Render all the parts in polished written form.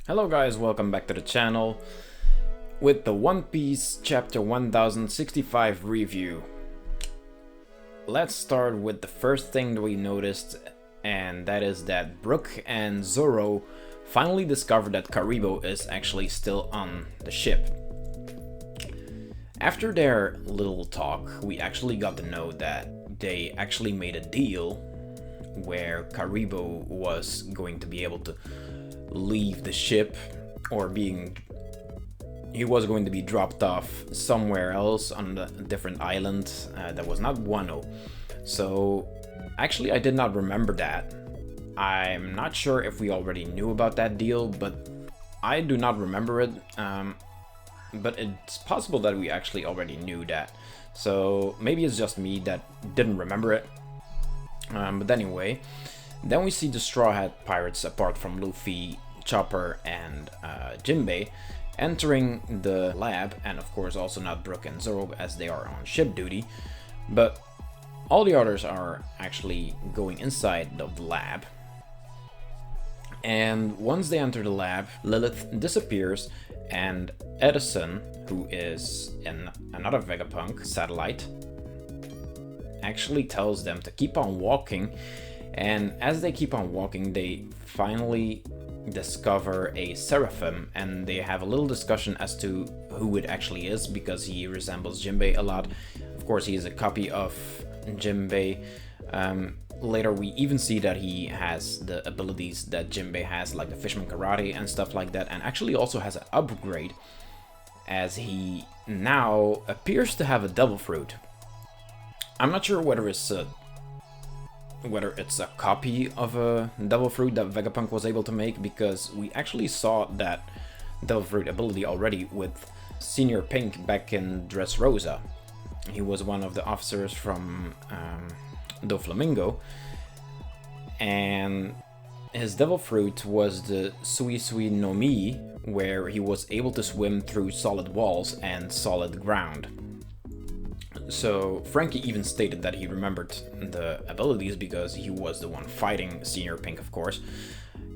Hello guys, welcome back to the channel with the One Piece chapter 1065 review. Let's start with the first thing that we noticed, and that is that Brook and Zoro finally discovered that Caribou is actually still on the ship. After their little talk, we actually got to know that they actually made a deal where Caribou was going to be able to leave the ship, or he was going to be dropped off somewhere else on a different island that was not Wano. So actually I did not remember that. I'm not sure if we already knew about that deal, but I do not remember it. But it's possible that we actually already knew that. So maybe it's just me that didn't remember it. But anyway, then we see the Straw Hat pirates, apart from Luffy, Chopper, and Jinbei, entering the lab, and of course also not Brook and Zoro as they are on ship duty, but all the others are actually going inside of the lab. And once they enter the lab, Lilith disappears, and Edison, who is in another Vegapunk satellite, actually tells them to keep on walking. And as they keep on walking, they finally discover a Seraphim, and they have a little discussion as to who it actually is, because he resembles Jinbei a lot. Of course, he is a copy of Jinbei. Later we even see that he has the abilities that Jinbei has, like the Fishman Karate and stuff like that, and actually also has an upgrade, as he now appears to have a Devil Fruit. I'm not sure whether it's a copy of a Devil Fruit that Vegapunk was able to make, because we actually saw that Devil Fruit ability already with Senior Pink back in Dressrosa. He was one of the officers from Doflamingo, and his Devil Fruit was the Sui Sui no Mi, where he was able to swim through solid walls and solid ground. So Frankie even stated that he remembered the abilities because he was the one fighting Senior Pink, of course.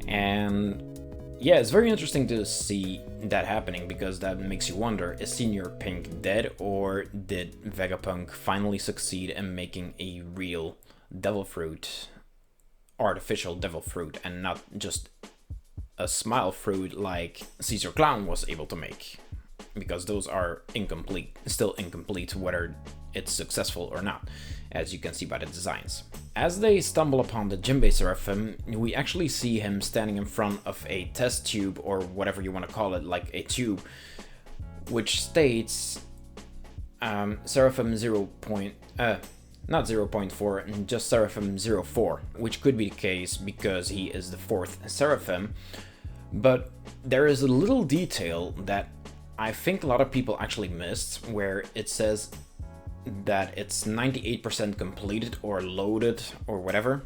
And yeah, it's very interesting to see that happening, because that makes you wonder, is Senior Pink dead, or did Vegapunk finally succeed in making a real Devil Fruit, artificial Devil Fruit, and not just a Smile Fruit like Caesar Clown was able to make? Because those are still incomplete, whether it's successful or not, as you can see by the designs. As they stumble upon the Jinbei Seraphim, we actually see him standing in front of a test tube, or whatever you want to call it, like a tube, which states Seraphim 0. Not 0.4, just Seraphim 04, which could be the case because he is the 4th Seraphim. But there is a little detail that I think a lot of people actually missed, where it says that it's 98% completed or loaded or whatever.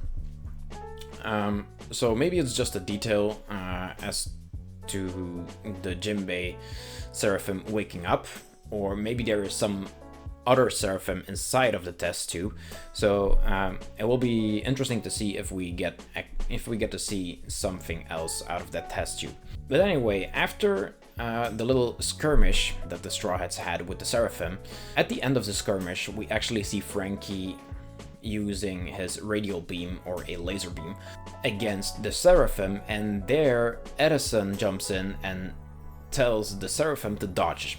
So maybe it's just a detail as to the Jinbei Seraphim waking up, or maybe there is some other Seraphim inside of the test tube. So it will be interesting to see if we get to see something else out of that test tube. But anyway, after the little skirmish that the Straw Hats had with the Seraphim, at the end of the skirmish we actually see Frankie using his radial beam, or a laser beam, against the Seraphim, and there Edison jumps in and tells the Seraphim to dodge.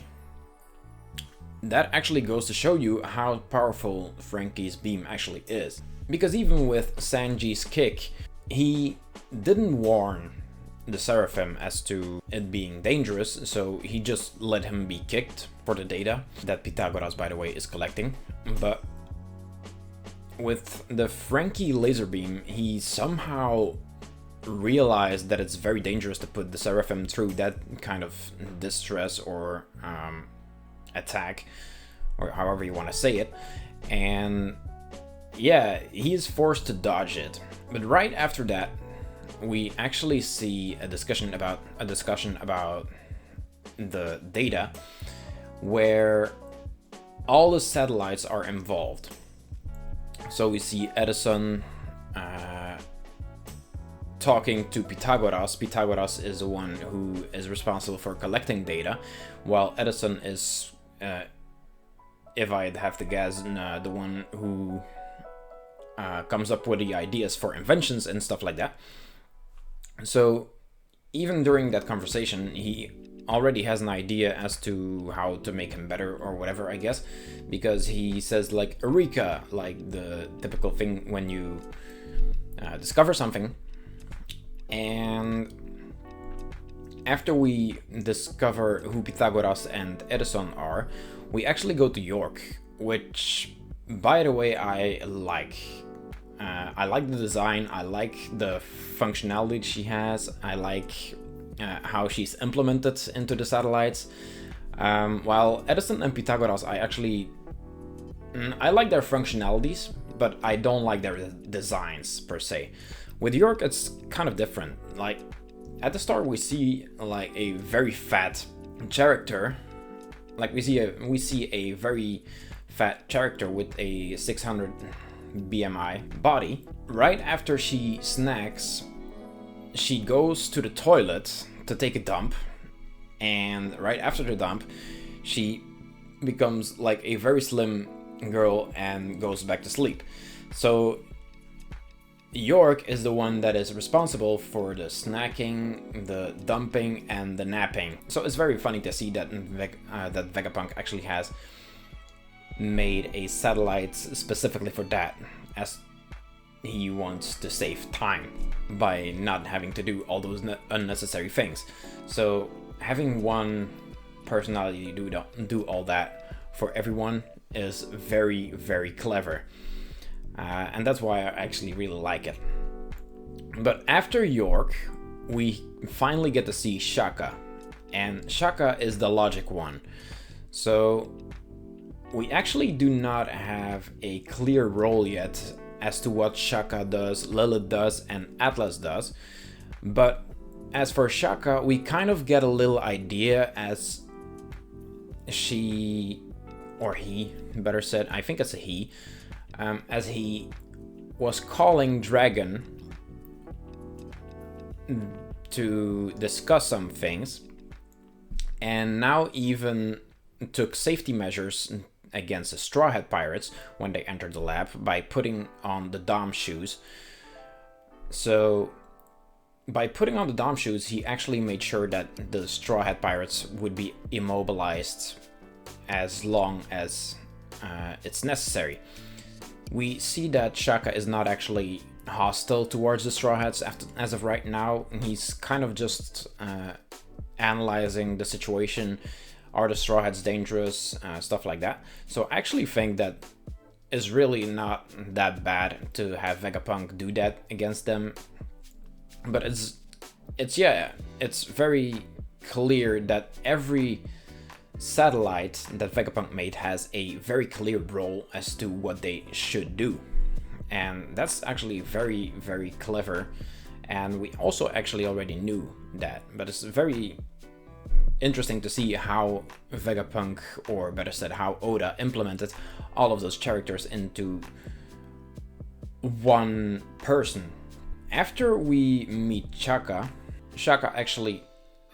That actually goes to show you how powerful Frankie's beam actually is, because even with Sanji's kick, he didn't warn the Seraphim as to it being dangerous, so he just let him be kicked for the data that Pythagoras, by the way, is collecting. But with the Frankie laser beam, he somehow realized that it's very dangerous to put the Seraphim through that kind of distress or attack, or however you want to say it, and yeah, he is forced to dodge it. But right after that, we actually see a discussion about the data, where all the satellites are involved. So we see Edison talking to Pythagoras. Pythagoras is the one who is responsible for collecting data, while Edison is, if I'd have to guess, the one who comes up with the ideas for inventions and stuff like that. So even during that conversation, he already has an idea as to how to make him better or whatever, I guess, because he says like Eureka, like the typical thing when you discover something. And after we discover who Pythagoras and Edison are, we actually go to York, which, by the way, I like. I like the design, I like the functionality she has, I like how she's implemented into the satellites. While Edison and Pythagoras, I like their functionalities, but I don't like their designs per se. With York, it's kind of different. Like, at the start we see like a very fat character. Like we see a very fat character with a 600 BMI body. Right after she snacks, she goes to the toilet to take a dump, and right after the dump she becomes like a very slim girl and goes back to sleep. So York is the one that is responsible for the snacking, the dumping, and the napping. So it's very funny to see that that Vegapunk actually has made a satellite specifically for that, as he wants to save time by not having to do all those unnecessary things. So having one personality do all that for everyone is very, very clever. And that's why I actually really like it. But after York, we finally get to see Shaka. And Shaka is the logic one. So we actually do not have a clear role yet as to what Shaka does, Lilith does, and Atlas does. But as for Shaka, we kind of get a little idea as she, or he, better said, I think it's a he, as he was calling Dragon to discuss some things, and now even took safety measures against the Straw Hat pirates when they entered the lab by putting on the Dom shoes. So by putting on the Dom shoes, he actually made sure that the Straw Hat pirates would be immobilized as long as it's necessary. We see that Shaka is not actually hostile towards the Straw Hats as of right now. He's kind of just analyzing the situation. Are the Straw Hats dangerous? Stuff like that. So I actually think that is really not that bad to have Vegapunk do that against them. But it's very clear that every satellite that Vegapunk made has a very clear role as to what they should do. And that's actually very, very clever. And we also actually already knew that. But it's very interesting to see how Vegapunk, or better said, how Oda implemented all of those characters into one person. After we meet Shaka, Shaka actually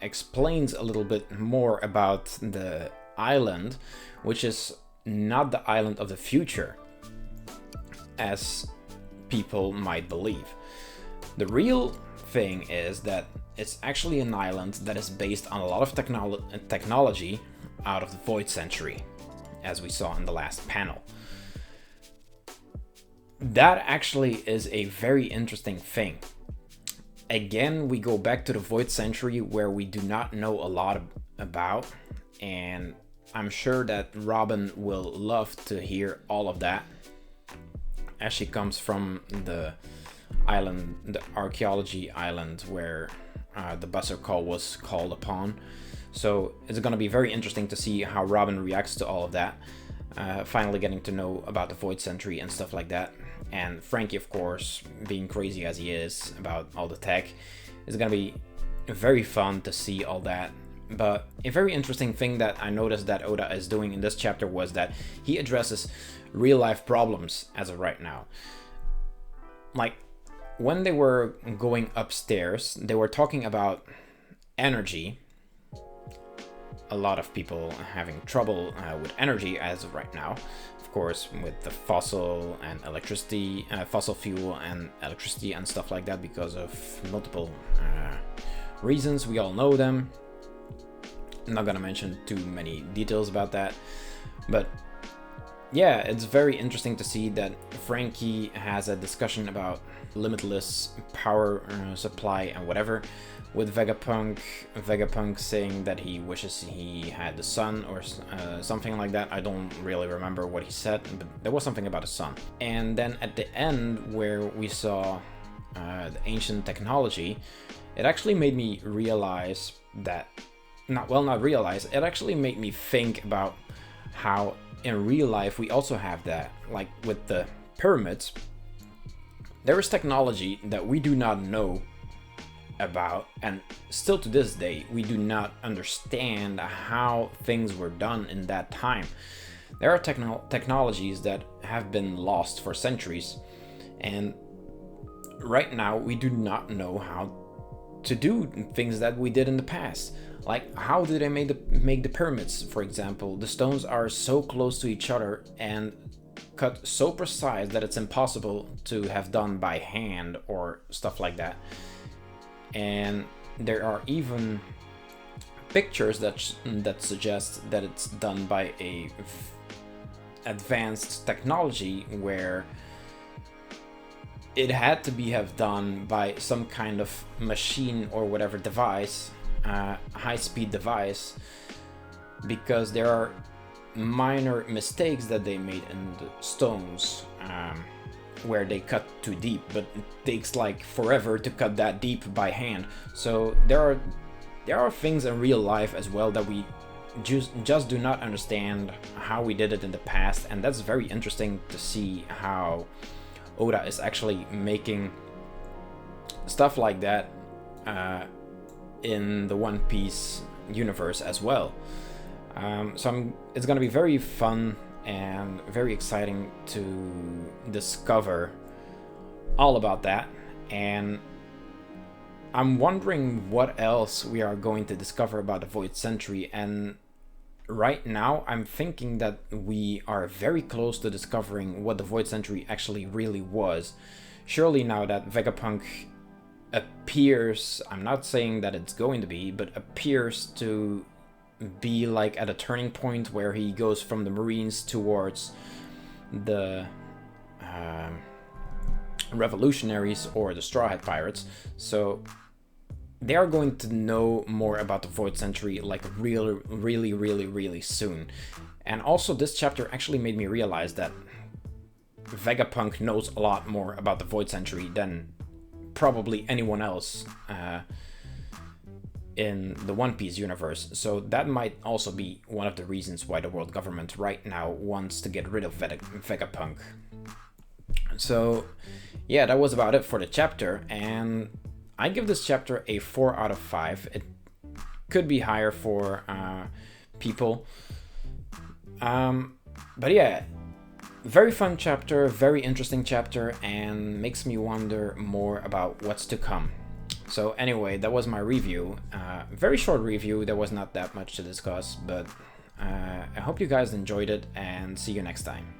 explains a little bit more about the island, which is not the island of the future, as people might believe. The real thing is that it's actually an island that is based on a lot of technology out of the Void Century, as we saw in the last panel. That actually is a very interesting thing. Again, we go back to the Void Century, where we do not know a lot about, and I'm sure that Robin will love to hear all of that, as she comes from the island, the archaeology island, where the buzzer call was called upon. So it's going to be very interesting to see how Robin reacts to all of that, finally getting to know about the Void Century and stuff like that. And Frankie, of course, being crazy as he is about all the tech, is going to be very fun to see all that. But a very interesting thing that I noticed that Oda is doing in this chapter was that he addresses real life problems as of right now. Like, when they were going upstairs, they were talking about energy. A lot of people having trouble with energy as of right now. Of course, with the fossil and electricity, fossil fuel and electricity and stuff like that, because of multiple reasons. We all know them. I'm not gonna mention too many details about that, but yeah, it's very interesting to see that Frankie has a discussion about limitless power supply and whatever with Vegapunk. Vegapunk saying that he wishes he had the sun or something like that. I don't really remember what he said, but there was something about a sun. And then at the end, where we saw the ancient technology, it actually made me realize that, not realize, it actually made me think about how in real life we also have that. Like with the pyramids, there is technology that we do not know about, and still to this day we do not understand how things were done in that time. There are technologies that have been lost for centuries, and right now we do not know how to do things that we did in the past. Like, how did they make the pyramids, for example? The stones are so close to each other and cut so precise that it's impossible to have done by hand or stuff like that. And there are even pictures that suggest that it's done by a advanced technology, where it had to be have done by some kind of machine or whatever device, high-speed device, because there are minor mistakes that they made in the stones, where they cut too deep, but it takes like forever to cut that deep by hand. So there are things in real life as well that we just do not understand how we did it in the past, and that's very interesting to see how Oda is actually making stuff like that in the One Piece universe as well. So it's gonna be very fun and very exciting to discover all about that, and I'm wondering what else we are going to discover about the Void Century. And right now I'm thinking that we are very close to discovering what the Void Century actually really was. Surely now that Vegapunk appears, I'm not saying that it's going to be, but appears to be like at a turning point where he goes from the Marines towards the revolutionaries or the Straw Hat Pirates. So they are going to know more about the Void Century like really soon. And also this chapter actually made me realize that Vegapunk knows a lot more about the Void Century than probably anyone else in the One Piece universe. So that might also be one of the reasons why the world government right now wants to get rid of Vegapunk. So yeah, that was about it for the chapter, and I give this chapter a 4 out of 5. It could be higher for people. But yeah, very fun chapter, very interesting chapter, and makes me wonder more about what's to come. So anyway, that was my review. Very short review, there was not that much to discuss, but I hope you guys enjoyed it, and see you next time.